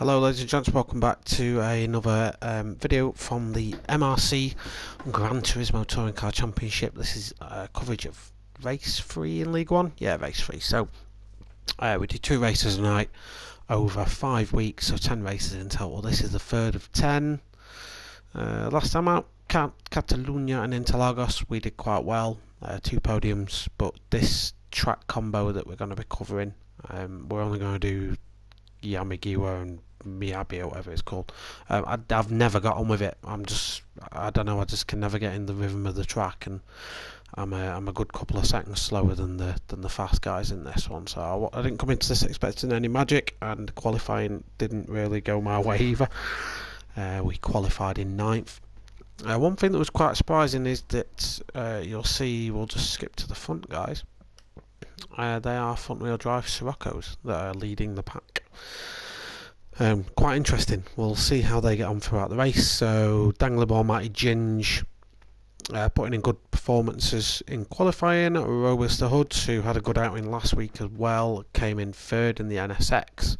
Hello ladies and gents, welcome back to another video from the MRC Gran Turismo Touring Car Championship. This is coverage of race 3 in League 1. Yeah, race 3. So we did 2 races a night over 5 weeks, so 10 races in total. This is the third of 10. Last time out, Catalunya and Interlagos, we did quite well. 2 podiums, but this track combo that we're going to be covering, we're only going to do Yamagiwa and Miyabi or whatever it's called. I've never got on with it. I don't know, I just can never get in the rhythm of the track, and I'm a good couple of seconds slower than the fast guys in this one. So I didn't come into this expecting any magic, and qualifying didn't really go my way either. We qualified in 9th. One thing that was quite surprising is that you'll see, we'll just skip to the front guys. They are front wheel drive Siroccos that are leading the pack. Quite interesting. We'll see how they get on throughout the race. So Danglibor, Mighty Ginge putting in good performances in qualifying. Robusta Hoods, who had a good outing last week as well, came in 3rd in the NSX.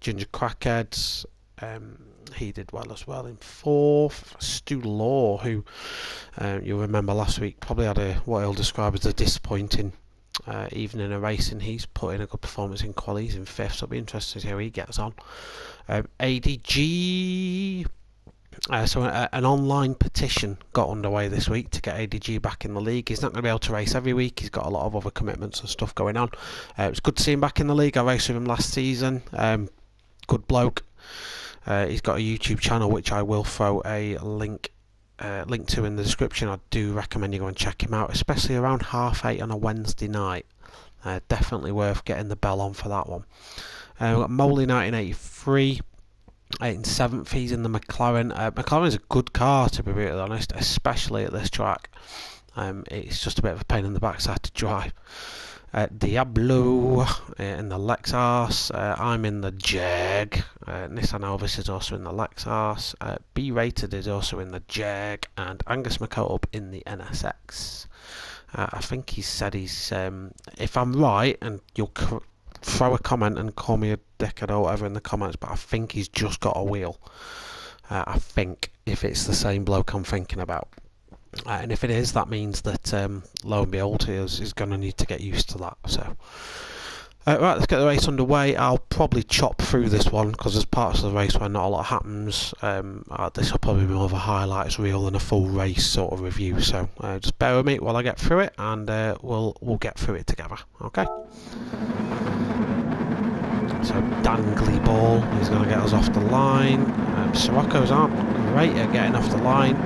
Ginger Crackheads, he did well as well in 4th. Stu Law, who you'll remember last week probably had what he'll describe as a disappointing evening of racing. He's put in a good performance in quali. He's in 5th, so it'll be interesting to see how he gets on. ADG, so an online petition got underway this week to get ADG back in the league. He's not going to be able to race every week. He's got a lot of other commitments and stuff going on. It was good to see him back in the league. I raced with him last season. Good bloke. He's got a YouTube channel which I will throw a link to in the description. I do recommend you go and check him out, especially around 8:30 on a Wednesday night. Definitely worth getting the bell on for that one. We've got Moley 1983, 8th and 7th. He's in the McLaren. McLaren's a good car, to be really honest, especially at this track. It's just a bit of a pain in the backside to drive. Diablo in the Lexus. I'm in the Jag. Nissan Elvis is also in the Lexus. B-Rated is also in the Jag, and Angus McCope in the NSX. I think he said he's, if I'm right, and you'll throw a comment and call me a dickhead or whatever in the comments, but I think he's just got a wheel. I think, if it's the same bloke I'm thinking about. And if it is, that means that lo and behold, he is going to need to get used to that. So right, let's get the race underway. I'll probably chop through this one because there's parts of the race where not a lot happens. This will probably be more of a highlights reel than a full race sort of review, so just bear with me while I get through it, and we'll get through it together. Okay, so Dangly Ball is going to get us off the line. Siroccos aren't great at getting off the line.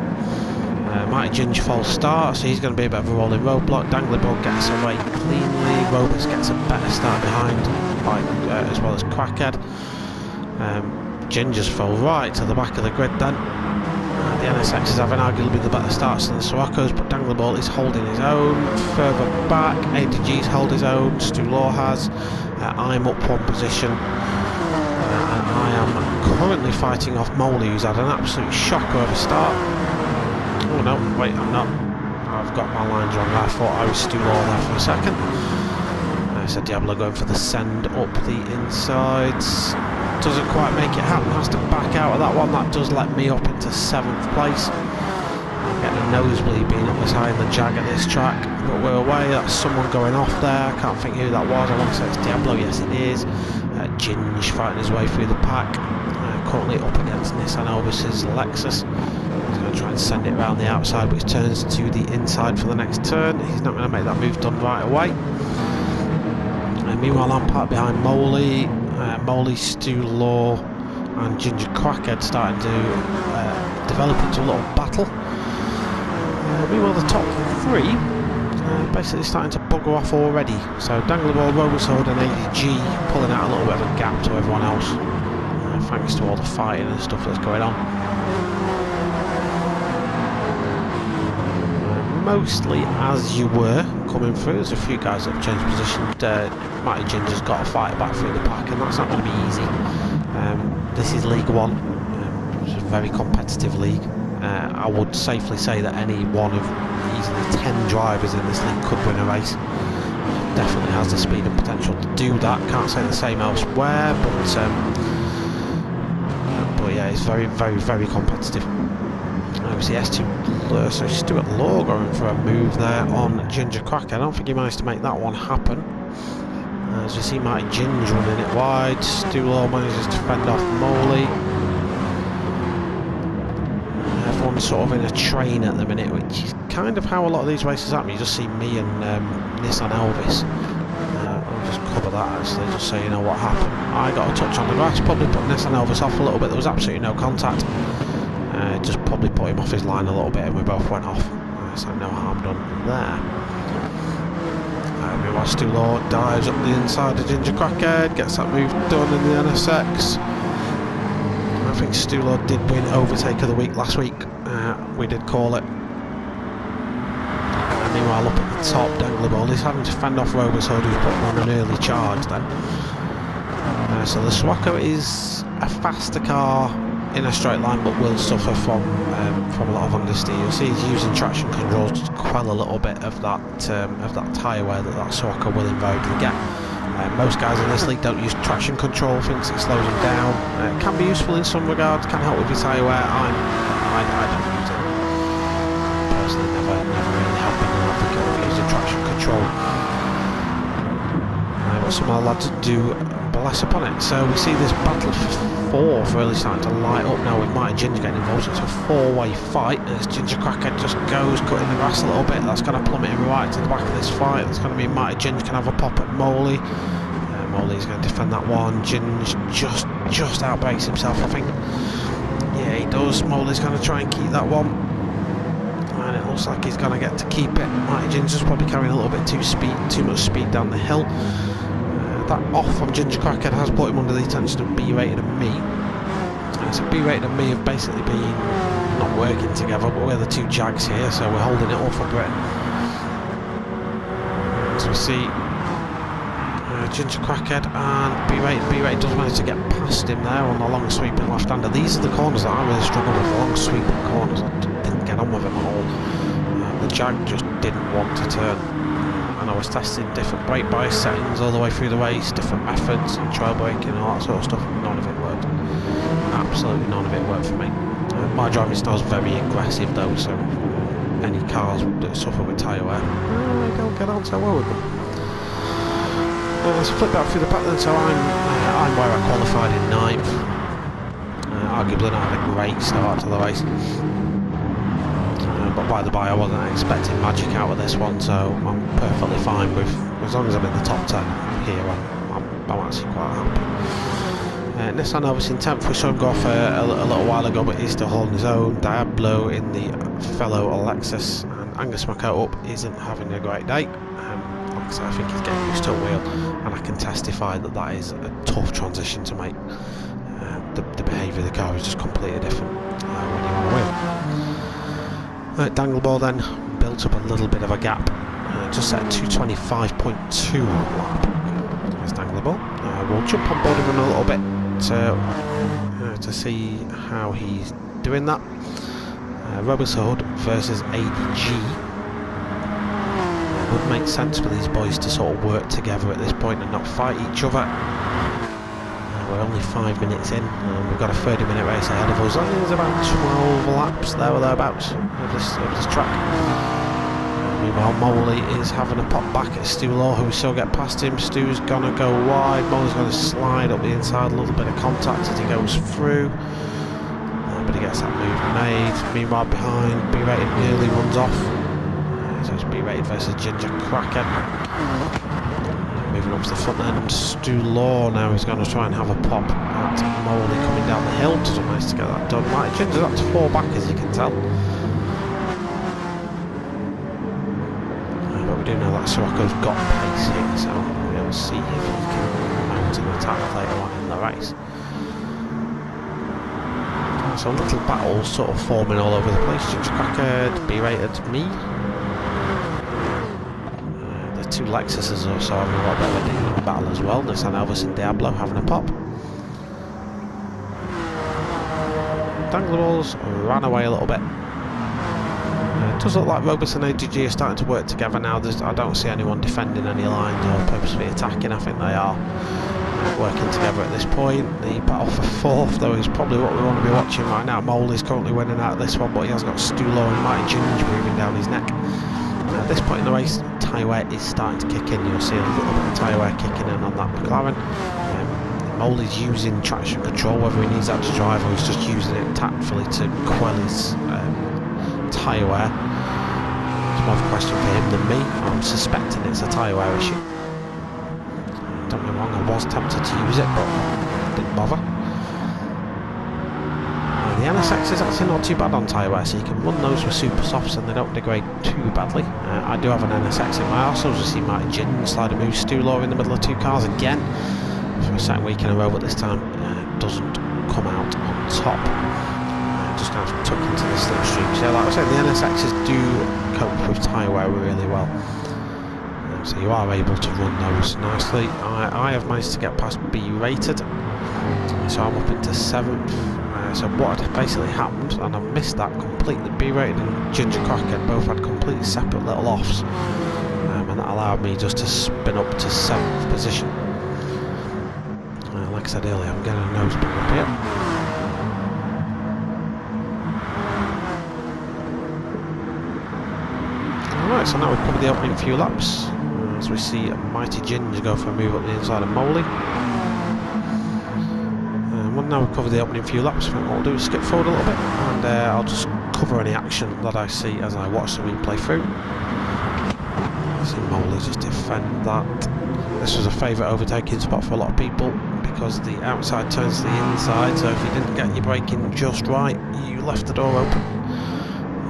Mighty Ginge false start, so he's going to be a bit of a rolling roadblock. Danglibor gets away cleanly. Robus gets a better start behind, as well as Crackhead. Ginger's fell right to the back of the grid then. The NSX is having arguably the better starts than the Siroccos, but Danglibor is holding his own. Further back, ADG's hold his own. Stu Law has. I'm up 1 position. And I am currently fighting off Moley, who's had an absolute shocker of a start. Oh no, wait, I'm not. I've got my lines wrong. I thought I was Stu Law there for a second. So Diablo going for the send up the insides. Doesn't quite make it happen, has to back out of that one. That does let me up into 7th place. I'm getting a nosebleed being up this high in the Jag at this track. But we're away, that's someone going off there. I can't think who that was. I want to say it's Diablo, yes it is. Ginge fighting his way through the pack. Currently up against Nissan Elvis's Lexus. He's going to try and send it around the outside, which turns to the inside for the next turn. He's not going to make that move done right away. Meanwhile, I'm parked behind Moley. Moley, Stu Law and Ginger Crackhead starting to develop into a little battle. Meanwhile, the top 3 basically starting to bugger off already. So Danglibor, Robusod and ADG pulling out a little bit of a gap to everyone else, thanks to all the fighting and stuff that's going on. Mostly as you were coming through. There's a few guys that have changed position. Mighty Ginger's got to fight back through the pack, and that's not going to be easy. This is League 1. It's a very competitive league. I would safely say that any one of easily 10 drivers in this league could win a race. Definitely has the speed and potential to do that. Can't say the same elsewhere, but but yeah, it's very, very, very competitive. Obviously S2, so Stuart Law going for a move there on Ginger Cracker. I don't think he managed to make that one happen. As you see, Marty Ginge running it wide. Stu Law manages to fend off Moley. Everyone's sort of in a train at the minute, which is kind of how a lot of these races happen. You just see me and Nissan Elvis. I'll just cover that actually, just so you know what happened. I got a touch on the grass, probably put Nissan Elvis off a little bit. There was absolutely no contact. Just probably put him off his line a little bit, and we both went off. So no harm done there. Meanwhile, Stu Law dives up the inside of Ginger Crackhead, gets that move done in the NSX. I think Stu Law did win Overtake of the Week last week. We did call it. Meanwhile, up at the top, Dangleball, he's having to fend off Robushood, who's putting on an early charge then. So the Swacco is a faster car in a straight line, but will suffer from a lot of understeer. You'll see he's using traction control to quell a little bit of that tyre wear that Swacco will invariably get. Most guys in this league don't use traction control, thinks it slows them down. It can be useful in some regards, can help with your tyre wear. I don't use it. Personally, never really have been an advocate of using traction control. But some of the lads do bless upon it. So we see this battle for fourth really starting to light up now with Marty Ginger getting involved. So it's a four-way fight as Ginger Crackhead just goes cutting the grass a little bit. That's going to plummet him right to the back of this fight. That's going to mean Marty Ginger can have a pop at Moley. Moley's going to defend that one. Ginger just outbreaks himself, I think. Yeah, he does. Moley's going to try and keep that one. And it looks like he's going to get to keep it. Marty Ginger's probably carrying a little bit too much speed down the hill. That off on Ginger Crackhead has put him under the attention of B-Rated and me. So B-Rated and me have basically been not working together, but we're the two Jags here, so we're holding it all for Britain. As we see Ginger Crackhead and B-Rated. B-Rated does manage to get past him there on the long sweeping left-hander. These are the corners that I really struggle with, the long sweeping corners. I didn't get on with them at all. The Jag just didn't want to turn. And I was testing different brake bias settings all the way through the race, different methods and trail braking and all that sort of stuff. None of it worked. Absolutely none of it worked for me. My driving style is very aggressive though, so any cars that suffer with tyre wear, I don't get on so well with them. Let's flip back through the pack then. So I'm where I qualified in 9th. Arguably not had a great start to the race. But by the by, I wasn't expecting magic out of this one, so I'm perfectly fine with, as long as I'm in the top 10 here, I'm actually quite happy. Nissan obviously in 10th, we saw him go off a little while ago, but he's still holding his own. Diablo in the fellow Alexis, and Angus Makoto up isn't having a great day. Like I said, I think he's getting used to a wheel, and I can testify that is a tough transition to make. The behaviour of the car is just completely different when you're on a wheel. Dangleball then built up a little bit of a gap, just set 225.2 lap. There's Dangleball. We'll jump on board with him a little bit to see how he's doing that. Robushood versus ADG. It would make sense for these boys to sort of work together at this point and not fight each other. We're only 5 minutes in, and we've got a 30-minute race ahead of us. I think there's about 12 laps there or thereabouts of this track. Meanwhile, Moley is having a pop back at Stu Law, who we still get past him. Stu's gonna go wide, Moley's gonna slide up the inside, a little bit of contact as he goes through. But he gets that move made. Meanwhile, behind, B-Rated nearly runs off. So it's B-Rated versus Ginger Crackhead. Moving up to the front end, Stu Law now is going to try and have a pop at Moley coming down the hill. Doesn't manage to get that done. Marty Ginger's up to 4 back, as you can tell. But we do know that Swacco's got pace here, so we'll see if he can mount an attack later on in the race. So little battles sort of forming all over the place. Ginger Crackhead, B-Rated, me. Two Lexuses are also having a lot better dynamic battle as well. Nissan Elvis and Diablo having a pop. Dangleballs ran away a little bit. It does look like Robus and ADG are starting to work together now. I don't see anyone defending any lines or purposefully attacking. I think they are. working together at this point. The battle for fourth, though, is probably what we want to be watching right now. Mole is currently winning out of this one, but he has got Stulo and Mighty Ginge breathing down his neck. At this point in the race, tyre wear is starting to kick in. You'll see a little bit of tyre wear kicking in on that McLaren. Mole is using traction control, whether he needs that to drive or he's just using it tactfully to quell his tyre wear. It's more of a question for him than me. I'm suspecting it's a tyre wear issue. Don't get me wrong, I was tempted to use it, but I didn't bother. The NSX is actually not too bad on tyre wear, so you can run those with super softs and they don't degrade too badly. I do have an NSX in my arsenal, just see Mighty Ginge slide a move Stulo in the middle of two cars again. For a second week in a row, but this time doesn't come out on top. Just kind of tuck into the slipstream. So like I said, the NSXs do cope with tyre wear really well. So you are able to run those nicely. I have managed to get past B rated, so I'm up into 7th. So what had basically happened, and I've missed that completely, B rated and Ginger Crackhead both had completely separate little offs, and that allowed me just to spin up to 7th position. Like I said earlier, I'm getting a nose pin up here. Alright, so now we've covered the opening few laps. As we see Mighty Ginge go for a move up the inside of Moley. Well, now we've covered the opening few laps, I think what we'll do is skip forward a little bit and I'll just cover any action that I see as I watch the replay through. See Moley just defend that. This was a favourite overtaking spot for a lot of people because the outside turns to the inside, so if you didn't get your braking just right, you left the door open.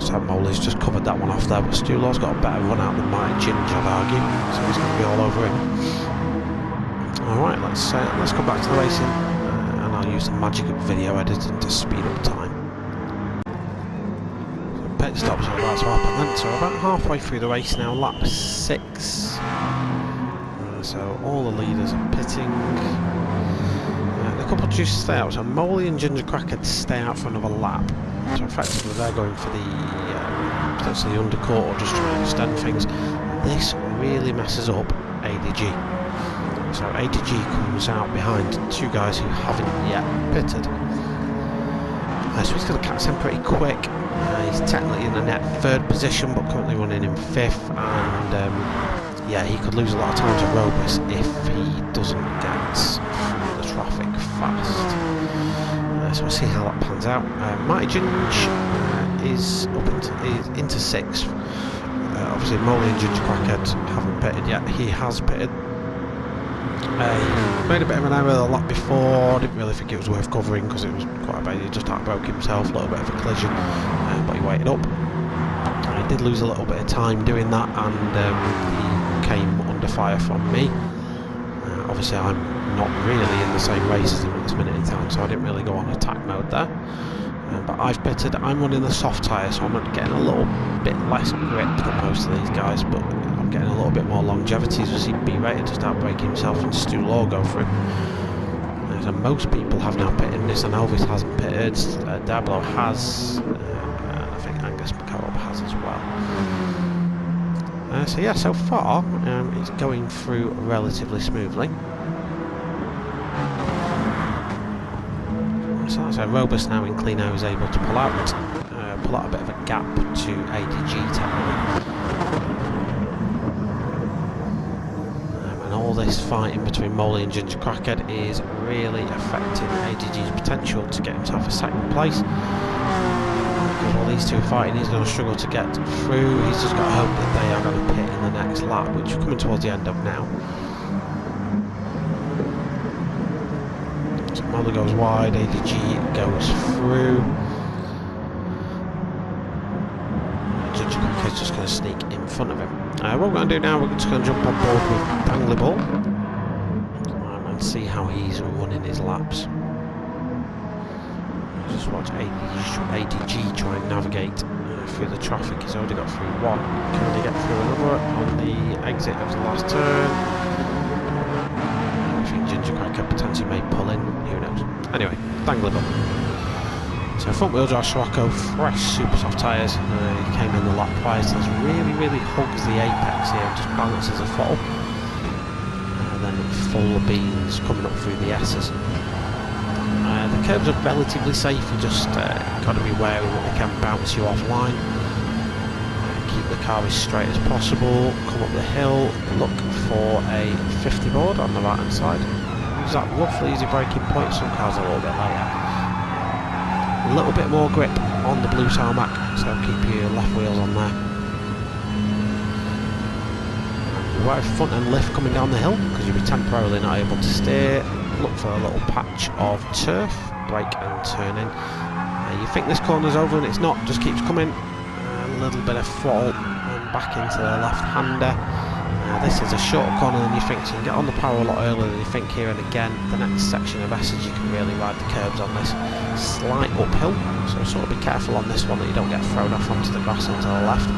So Moley's just covered that one off there, but Stulo's got a better run out than Mighty Ginge, I'd argue, so he's going to be all over him. Alright, let's come back to the racing, and I'll use the magic of video editing to speed up time. So pit stops are about to happen then, so we're about halfway through the race now, lap 6. So all the leaders are pitting. A couple choose to stay out, so Moley and Ginger Cracker stay out for another lap. So effectively they're going for the potentially undercut or just trying to extend things. This really messes up ADG. So ADG comes out behind two guys who haven't yet pitted. So he's going to catch them pretty quick. He's technically in the net 3rd position, but currently running in 5th, and yeah, he could lose a lot of time to Robus if he doesn't get through the traffic fast. So we'll see how that pans out. Mighty Ginge is up into 6th. Obviously Moley and Ginger Crackhead haven't pitted yet. He has pitted. He made a bit of an error the lap before. Didn't really think it was worth covering because it was quite bad. He just broke himself, a little bit of a collision, but he waited up. He did lose a little bit of time doing that, and he came under fire from me. Obviously I'm not really in the same race as him at this minute in time, so I didn't really go on attack mode there. But I've pitted. I'm running the soft tyre, so I'm getting a little bit less grip than most of these guys, but I'm getting a little bit more longevity. As you see B rated to start breaking himself and Stu Law go through. So most people have now pitted in this, and Elvis hasn't pitted, Dablo has, and I think Angus McCallum has as well. So yeah, so far it's going through relatively smoothly. So Robus now in clean air is able to pull out a bit of a gap to ADG technically. And all this fighting between Moley and Ginger Crackhead is really affecting ADG's potential to get himself a 2nd place. Because while these two are fighting, he's going to struggle to get through. He's just got to hope that they are going to pit in the next lap, which we're coming towards the end of now. So Moley goes wide, ADG goes through. Ginger Crackhead's just going to sneak in front of him. What we're going to do now, we're just going to jump on board with Dangly Ball and see how he's running his laps. Just watch ADG try and navigate through the traffic. He's already got through one. Can he get through another on the exit of the last turn? I think Ginger Cracker potentially may pull in. Who knows? Anyway, Dangly Ball. So front wheel drive Scirocco, fresh super soft tyres. He came in the lap price. Really hugs the apex here and just balances a fall. And then then full beans coming up through the S's. The curbs are relatively safe, you just got to be wary that they can bounce you offline. Keep the car as straight as possible, come up the hill, look for a 50 board on the right hand side. Use that roughly easy braking point, some cars are a little bit later. A little bit more grip on the blue tarmac, so keep your left wheels on there. Right front end lift coming down the hill, because you'll be temporarily not able to steer. Look for a little patch of turf, brake and turn in. You think this corner's over and it's not, just keeps coming. A little bit of throttle and back into the left-hander. This is a shorter corner than you think, so you can get on the power a lot earlier than you think here. And again, the next section of S's, you can really ride the curbs on this slight uphill, so sort of be careful on this one that you don't get thrown off onto the grass onto the left.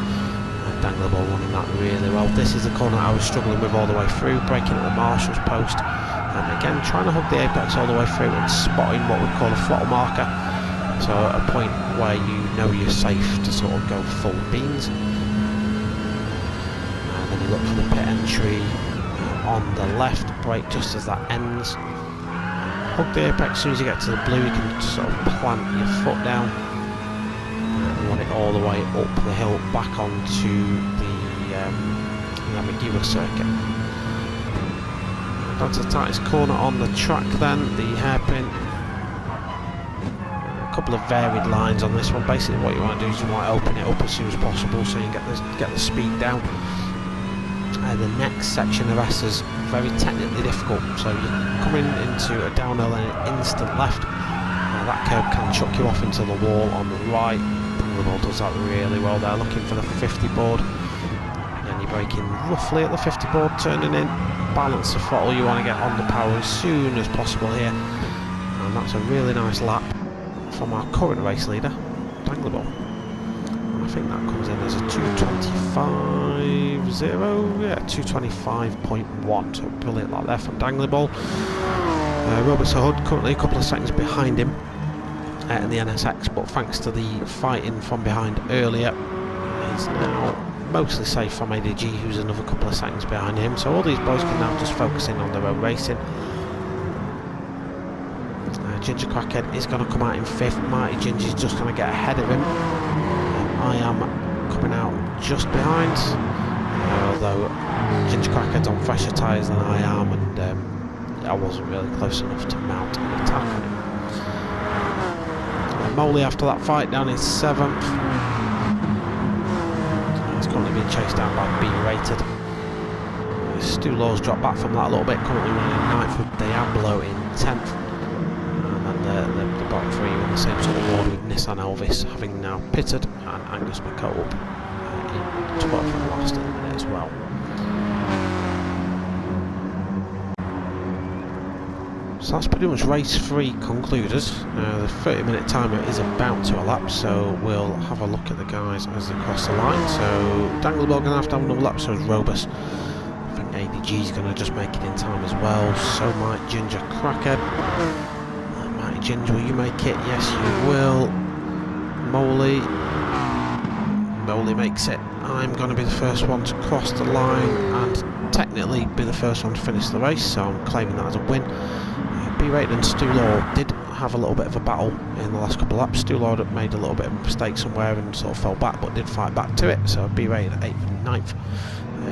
Dangleable running that really well. This is the corner I was struggling with all the way through, braking at the marshal's post, and again trying to hug the apex all the way through and spotting what we call a throttle marker, so at a point where you know you're safe to sort of go full beans. And then you look for the pit entry on the left, brake just as that ends, hug the apex. As soon as you get to the blue, you can sort of plant your foot down, run it all the way up the hill back onto the McGewer circuit. Down to the tightest corner on the track then, the hairpin. A couple of varied lines on this one. Basically what you want to do is you want to open it up as soon as possible so you can get the speed down. The next section of S is very technically difficult, so you're coming into a downhill and an instant left. That curb can chuck you off into the wall on the right. The ball does that really well there, looking for the 50 board. And you're braking roughly at the 50 board, turning in, balance the throttle. You want to get on the power as soon as possible here. And that's a really nice lap from our current race leader, Dangleable. I think that comes in as a 225.0, yeah, 225.1, so brilliant lap there from Dangleable. Robert Hood currently a couple of seconds behind him in the NSX, but thanks to the fighting from behind earlier, he's now mostly safe from ADG, who's another couple of seconds behind him, so all these boys can now just focus in on their own racing. Ginger Crackhead is going to come out in 5th, Mighty Ginger's just going to get ahead of him. I am coming out just behind, although Ginger Crackhead's on fresher tyres than I am, and I wasn't really close enough to mount an attack on him. Moley after that fight down in 7th. He's currently being chased down by B rated. Stu Law's dropped back from that a little bit, currently running in 9th with Diablo in 10th. And the bottom 3 in the same sort of order with Nissan Elvis having now pitted, and Angus McCope in 12th and last in a minute as well. So that's pretty much race 3 concluded. The 30-minute timer is about to elapse, so we'll have a look at the guys as they cross the line. So Dangleable going to have another lap, so is Robus. I think ADG's going to just make it in time as well, so might Ginger Crackhead. Mighty Ginger, will you make it? Yes, you will. Moley makes it. I'm going to be the first one to cross the line and technically be the first one to finish the race, so I'm claiming that as a win. B-Rated and Stu Law did have a little bit of a battle in the last couple of laps. Stu Law made a little bit of a mistake somewhere and sort of fell back, but did fight back to it, so B-Rated 8th and 9th.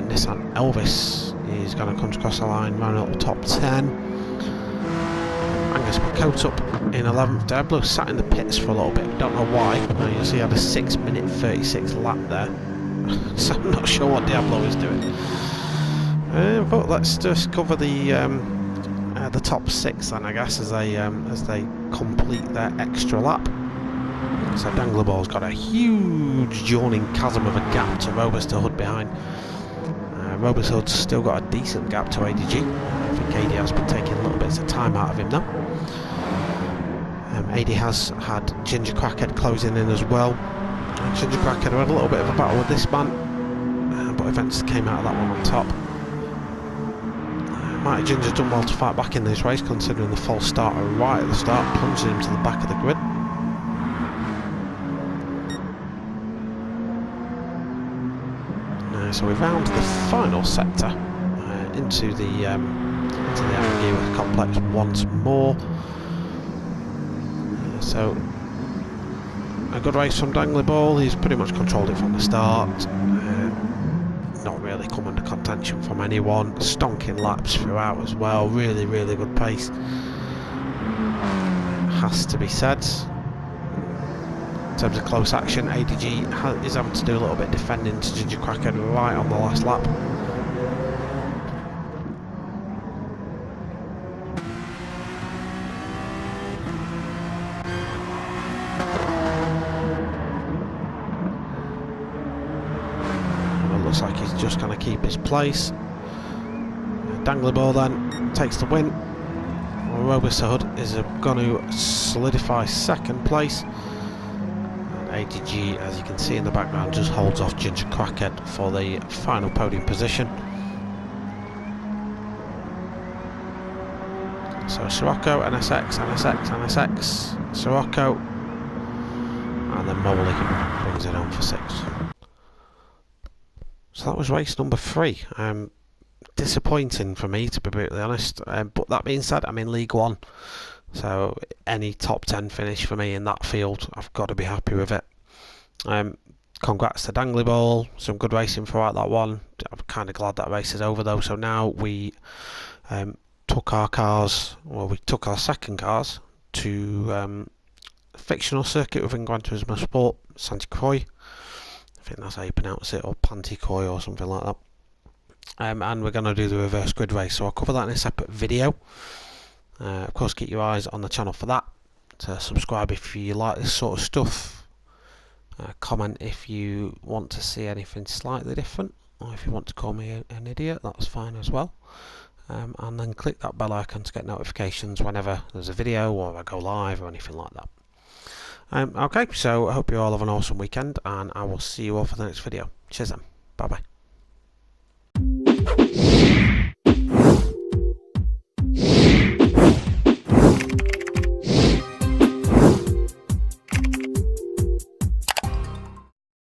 Nissan Elvis is going to come across the line, round up the top 10. Angus McCote up in 11th. Diablo sat in the pits for a little bit, don't know why. You'll see he had a 6-minute 36 lap there, so I'm not sure what Diablo is doing. But let's just cover the top 6 then, I guess, as they complete their extra lap. So Dangleable's got a huge yawning chasm of a gap to Robust Hood behind. Robust Hood's still got a decent gap to ADG. I think AD has been taking little bits of time out of him now. AD has had Ginger Crackhead closing in as well. Ginger Crackhead had a little bit of a battle with this man, but eventually came out of that one on top. Mighty Ginger's done well to fight back in this race, considering the false starter right at the start, plunging him to the back of the grid. So we round the final sector into the into the ambiguous complex once more. So a good race from Dangly Ball. He's pretty much controlled it from the start. Not really come under contention from anyone. Stonking laps throughout as well. Really, really good pace. Has to be said. In terms of close action, ADG is having to do a little bit defending to Ginger Cracker right on the last lap. Looks like he's just going to keep his place. Dangly Ball then takes the win. Robust Hood is going to solidify second place. And ADG, as you can see in the background, just holds off Ginger Crackhead for the final podium position. So Sirocco, NSX, NSX, NSX, Sirocco, and then Moley brings it on for 6th. So that was race number 3. Disappointing for me, to be brutally honest. But that being said, I'm in League 1. So any top 10 finish for me in that field, I've got to be happy with it. Congrats to Dangly Ball. Some good racing throughout that one. I'm kind of glad that race is over though. So now we took our second cars to fictional circuit within Gran Turismo Sport, Santa Croix. I think that's how you pronounce it, or Panticoy or something like that. And we're going to do the reverse grid race, so I'll cover that in a separate video. Of course, keep your eyes on the channel for that. Subscribe if you like this sort of stuff. Comment if you want to see anything slightly different, or if you want to call me an idiot, that's fine as well. And then click that bell icon to get notifications whenever there's a video or I go live or anything like that. Okay, so I hope you all have an awesome weekend, and I will see you all for the next video. Cheers then. Bye bye.